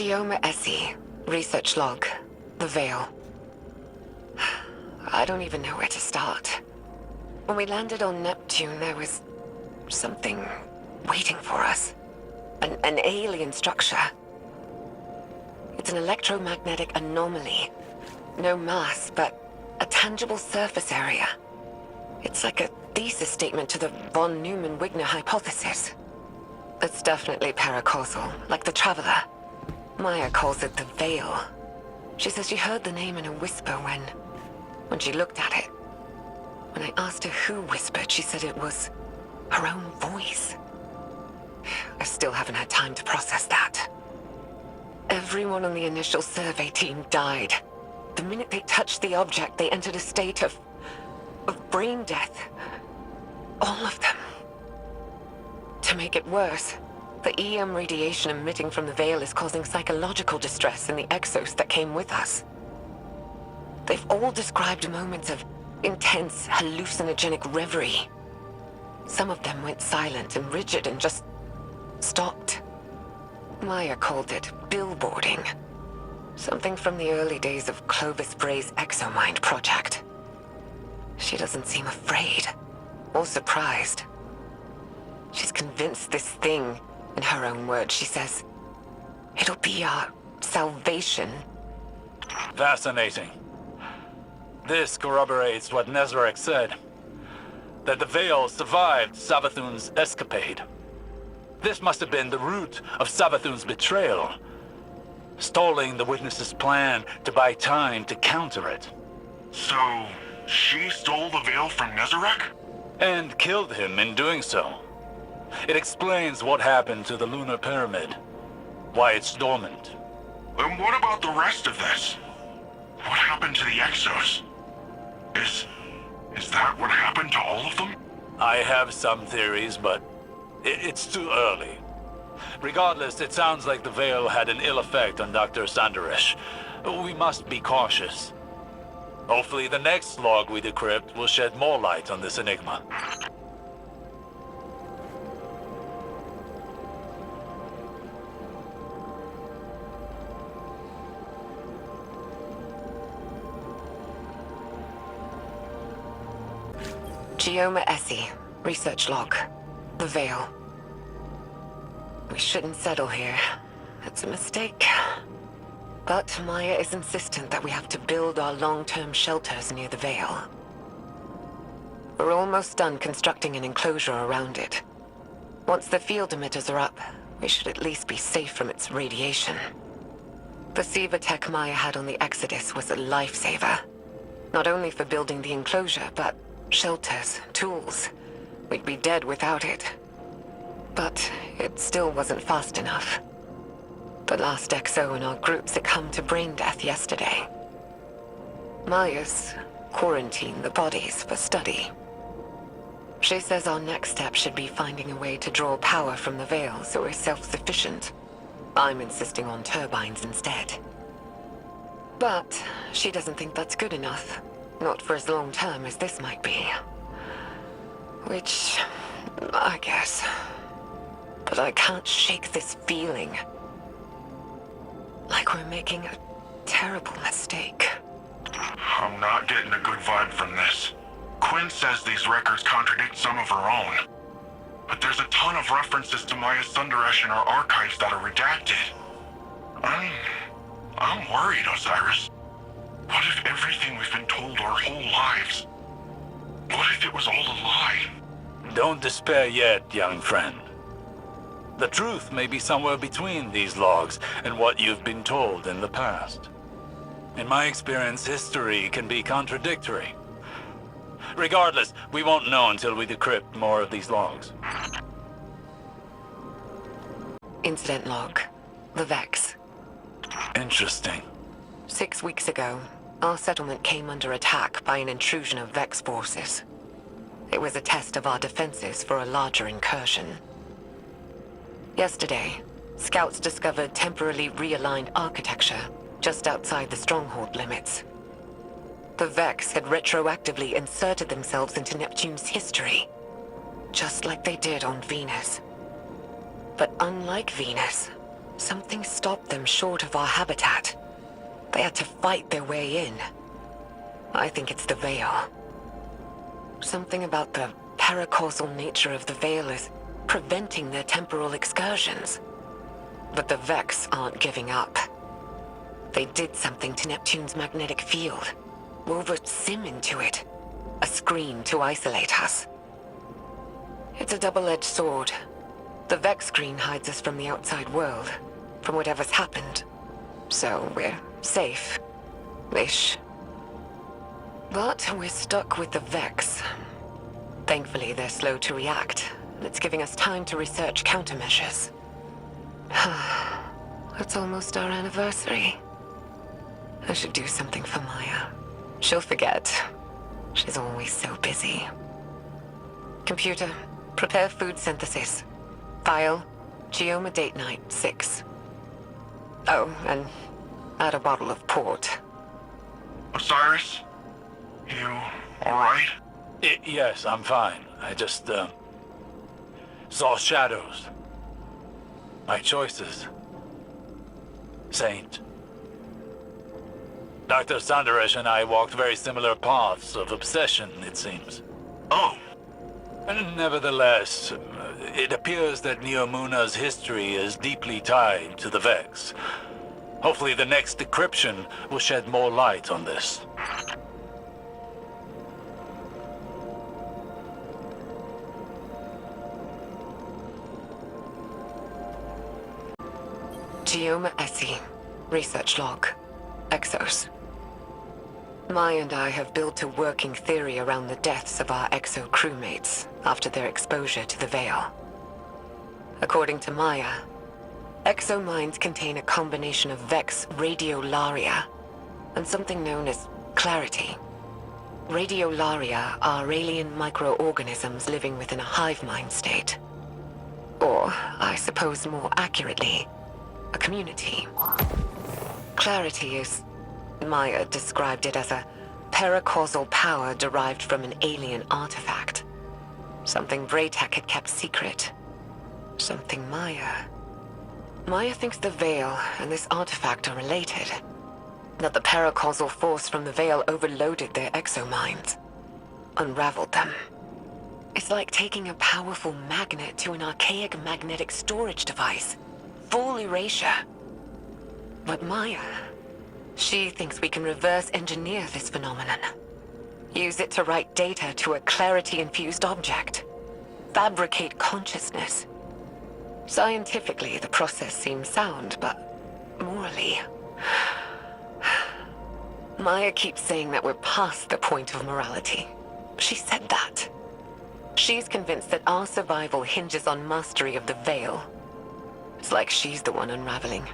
Gioma Essie, research log, the Veil. I don't even know where to start. When we landed on Neptune, there was something waiting for us. An alien structure. It's an electromagnetic anomaly. No mass, but a tangible surface area. It's like a thesis statement to the von Neumann-Wigner hypothesis. It's definitely paracausal, like the Traveler. Maya calls it the Veil. She says she heard the name in a whisper when she looked at it. When I asked her who whispered, she said it was her own voice. I still haven't had time to process that. Everyone on the initial survey team died. The minute they touched the object, they entered a state of brain death. All of them. To make it worse, the EM radiation emitting from the Veil is causing psychological distress in the exos that came with us. They've all described moments of intense, hallucinogenic reverie. Some of them went silent and rigid and just stopped. Maya called it billboarding. Something from the early days of Clovis Bray's Exomind project. She doesn't seem afraid or surprised. She's convinced this thing, in her own words, she says, it'll be our salvation. Fascinating. This corroborates what Nezarek said, that the Veil survived Savathun's escapade. This must have been the root of Savathun's betrayal, stalling the witness's plan to buy time to counter it. So, she stole the Veil from Nezarek? And killed him in doing so. It explains what happened to the lunar pyramid, why it's dormant. And what about the rest of this? What happened to the Exos? Is that what happened to all of them? I have some theories, but it's too early. Regardless, it sounds like the Veil had an ill effect on Dr. Sanderesh. We must be cautious. Hopefully the next log we decrypt will shed more light on this enigma. Gioma Essie, research log, the Veil. We shouldn't settle here. It's a mistake. But Maya is insistent that we have to build our long-term shelters near the Veil. We're almost done constructing an enclosure around it. Once the field emitters are up, we should at least be safe from its radiation. The Siva tech Maya had on the Exodus was a lifesaver. Not only for building the enclosure, but shelters, tools. We'd be dead without it. But it still wasn't fast enough. The last XO in our group succumbed to brain death yesterday. Maya's quarantined the bodies for study. She says our next step should be finding a way to draw power from the Veil so we're self-sufficient. I'm insisting on turbines instead. But she doesn't think that's good enough. Not for as long term as this might be. Which, I guess. But I can't shake this feeling. Like we're making a terrible mistake. I'm not getting a good vibe from this. Quinn says these records contradict some of her own. But there's a ton of references to Maya Sundaresh in our archives that are redacted. I'm worried, Osiris. What if everything we've been told our whole lives? What if it was all a lie? Don't despair yet, young friend. The truth may be somewhere between these logs and what you've been told in the past. In my experience, history can be contradictory. Regardless, we won't know until we decrypt more of these logs. Incident log. The Vex. Interesting. 6 weeks ago, our settlement came under attack by an intrusion of Vex forces. It was a test of our defenses for a larger incursion. Yesterday, scouts discovered temporarily realigned architecture just outside the stronghold limits. The Vex had retroactively inserted themselves into Neptune's history, just like they did on Venus. But unlike Venus, Something stopped them short of our habitat. They had to fight their way in. I think it's the Veil. Something about the paracausal nature of the Veil is preventing their temporal excursions. But the Vex aren't giving up. They did something to Neptune's magnetic field. Wove a sim into it. A screen to isolate us. It's a double-edged sword. The Vex screen hides us from the outside world, from whatever's happened. So we're safe. Ish. But we're stuck with the Vex. Thankfully, they're slow to react, and it's giving us time to research countermeasures. It's almost our anniversary. I should do something for Maya. She'll forget. She's always so busy. Computer, prepare food synthesis. File, Geoma date night 6. Oh, and add a bottle of port. Osiris? You alright? Yes, I'm fine. I just, saw shadows. My choices. Saint. Dr. Sandaresh and I walked very similar paths of obsession, it seems. Oh, And nevertheless, it appears that Neomuna's history is deeply tied to the Vex. Hopefully the next decryption will shed more light on this. Geoma Essie. Research log. Exos. Maya and I have built a working theory around the deaths of our Exo crewmates after their exposure to the Veil. According to Maya, Exo minds contain a combination of Vex radiolaria and something known as clarity. Radiolaria are alien microorganisms living within a hive mind state. Or, I suppose more accurately, a community. Clarity is, Maya described it as a paracausal power derived from an alien artifact. Something Braytech had kept secret. Something Maya thinks the Veil and this artifact are related. That the paracausal force from the Veil overloaded their exominds. Unraveled them. It's like taking a powerful magnet to an archaic magnetic storage device. Full erasure. But Maya, she thinks we can reverse engineer this phenomenon. Use it to write data to a clarity-infused object. Fabricate consciousness. Scientifically, the process seems sound, but morally... Maya keeps saying that we're past the point of morality. She said that. She's convinced that our survival hinges on mastery of the Veil. It's like she's the one unraveling.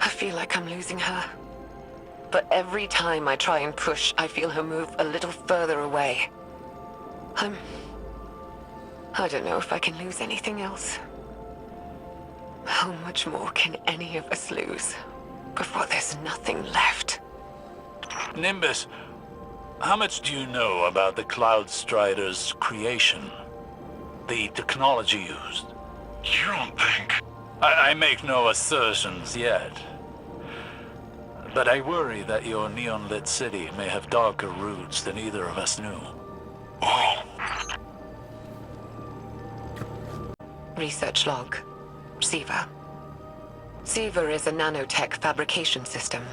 I feel like I'm losing her. But every time I try and push, I feel her move a little further away. I don't know if I can lose anything else. How much more can any of us lose before there's nothing left? Nimbus, how much do you know about the Cloud Strider's creation? The technology used? you don't think... I make no assertions yet. But I worry that your neon-lit city may have darker roots than either of us knew. Oh, Research log. SIVA. SIVA is a nanotech fabrication system,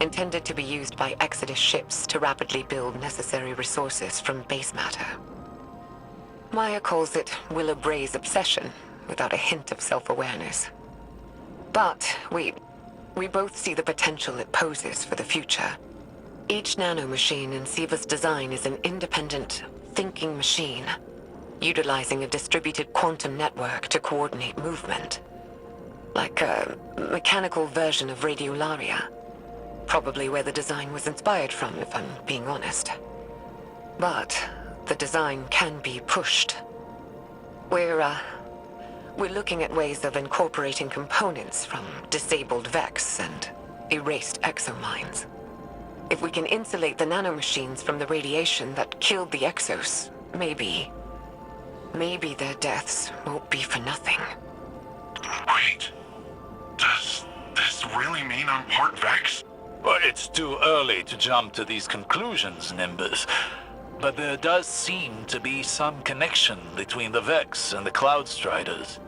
intended to be used by Exodus ships to rapidly build necessary resources from base matter. Maya calls it Willa Bray's obsession, without a hint of self-awareness. But we both see the potential it poses for the future. Each nanomachine in SIVA's design is an independent, thinking machine, utilizing a distributed quantum network to coordinate movement. Like a mechanical version of Radiolaria. Probably where the design was inspired from, if I'm being honest. But the design can be pushed. We're looking at ways of incorporating components from disabled Vex and erased exominds. If we can insulate the nanomachines from the radiation that killed the Exos, maybe their deaths won't be for nothing. wait. this really mean I'm part Vex? Well, it's too early to jump to these conclusions, Nimbus. But there does seem to be some connection between the Vex and the Cloud Striders.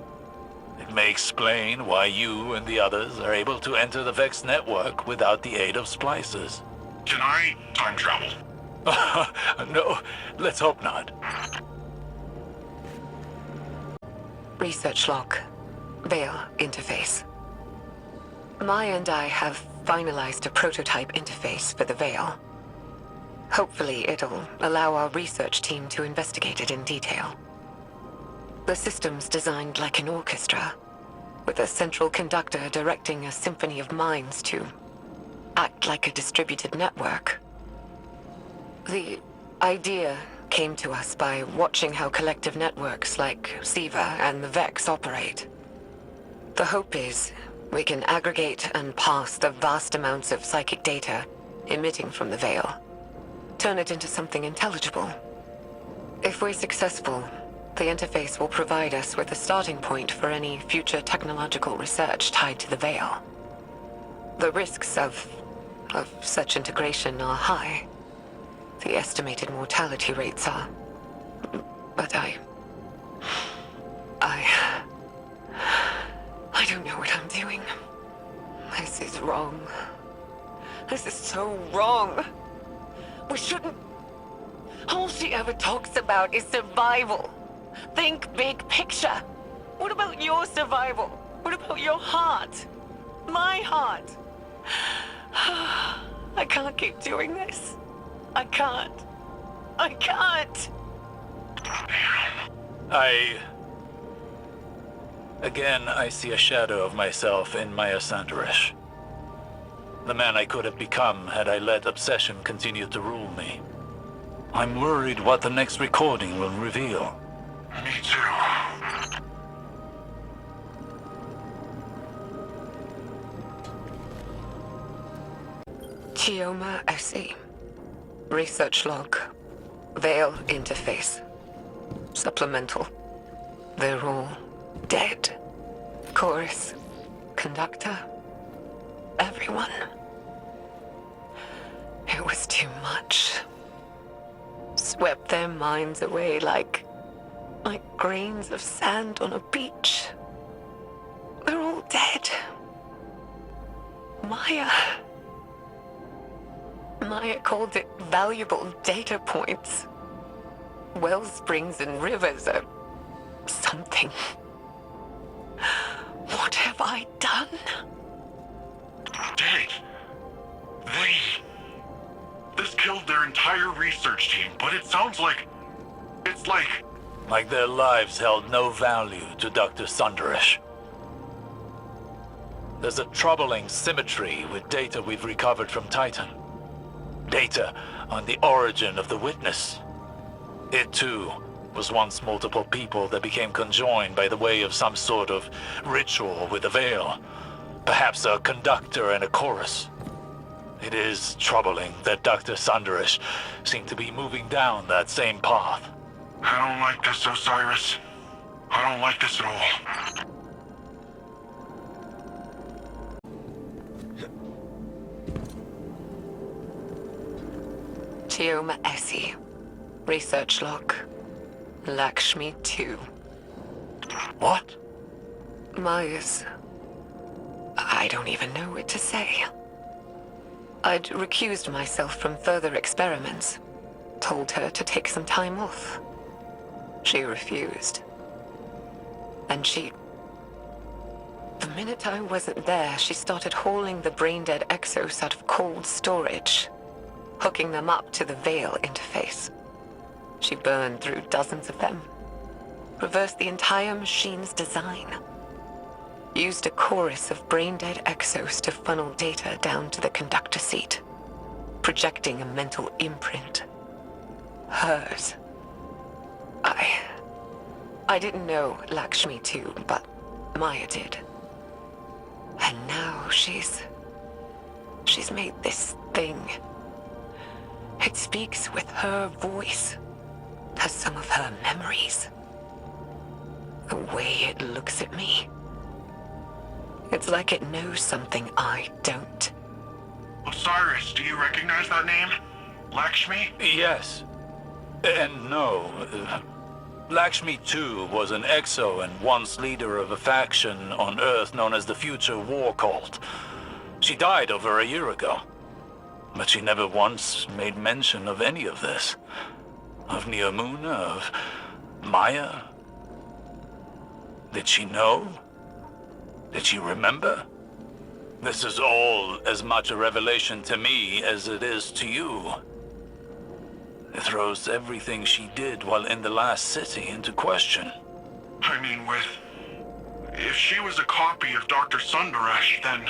It may explain why you and the others are able to enter the Vex network without the aid of splicers. Can I time travel? No, let's hope not. Research log. Veil interface. Maya and I have finalized a prototype interface for the Veil. Hopefully it'll allow our research team to investigate it in detail. The system's designed like an orchestra, with a central conductor directing a symphony of minds to act like a distributed network. The idea came to us by watching how collective networks like SIVA and the Vex operate. The hope is we can aggregate and parse the vast amounts of psychic data emitting from the Veil, turn it into something intelligible. If we're successful, the interface will provide us with a starting point for any future technological research tied to the Veil. The risks of such integration are high. The estimated mortality rates are... But I don't know what I'm doing. This is wrong. This is so wrong. We shouldn't... All she ever talks about is survival. Think big picture. What about your survival? What about your heart? My heart? I can't keep doing this. I can't. Again, I see a shadow of myself in Maya Sandarish. The man I could have become had I let obsession continue to rule me. I'm worried what the next recording will reveal. Me too. Chioma SE. Research log. Veil interface. Supplemental. They're all dead. Chorus. Conductor. Everyone. It was too much. Swept their minds away like grains of sand on a beach. They're all dead. Maya called it valuable data points. Well springs and rivers are something. What have I done? Dead. This killed their entire research team, but it sounds like... It's like... Like their lives held no value to Dr. Sandarish. There's a troubling symmetry with data we've recovered from Titan. Data on the origin of the Witness. It too was once multiple people that became conjoined by the way of some sort of ritual with a veil. Perhaps a conductor and a chorus. It is troubling that Dr. Sandarish seemed to be moving down that same path. I don't like this, Osiris. I don't like this at all. Chioma SE. Research log. Lakshmi 2. What? Maya's... I don't even know what to say. I'd recused myself from further experiments. Told her to take some time off. She refused. And the minute I wasn't there, she started hauling the brain-dead exos out of cold storage, hooking them up to the Veil interface. She burned through dozens of them, reversed the entire machine's design, used a chorus of brain-dead exos to funnel data down to the conductor seat, projecting a mental imprint. Hers. I didn't know Lakshmi 2, but Maya did. And now she's made this thing. It speaks with her voice, has some of her memories. The way it looks at me. It's like it knows something I don't. Osiris, do you recognize that name? Lakshmi? Yes. And no. Lakshmi too was an exo and once leader of a faction on Earth known as the Future War Cult. She died over a year ago. But she never once made mention of any of this. Of Neomuna, of Maya. Did she know? Did she remember? This is all as much a revelation to me as it is to you. It throws everything she did while in the last city into question. I mean, if she was a copy of Dr. Sundaresh, then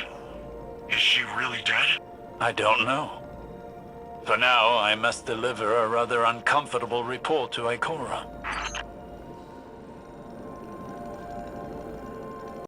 is she really dead? I don't know. For now, I must deliver a rather uncomfortable report to Ikora.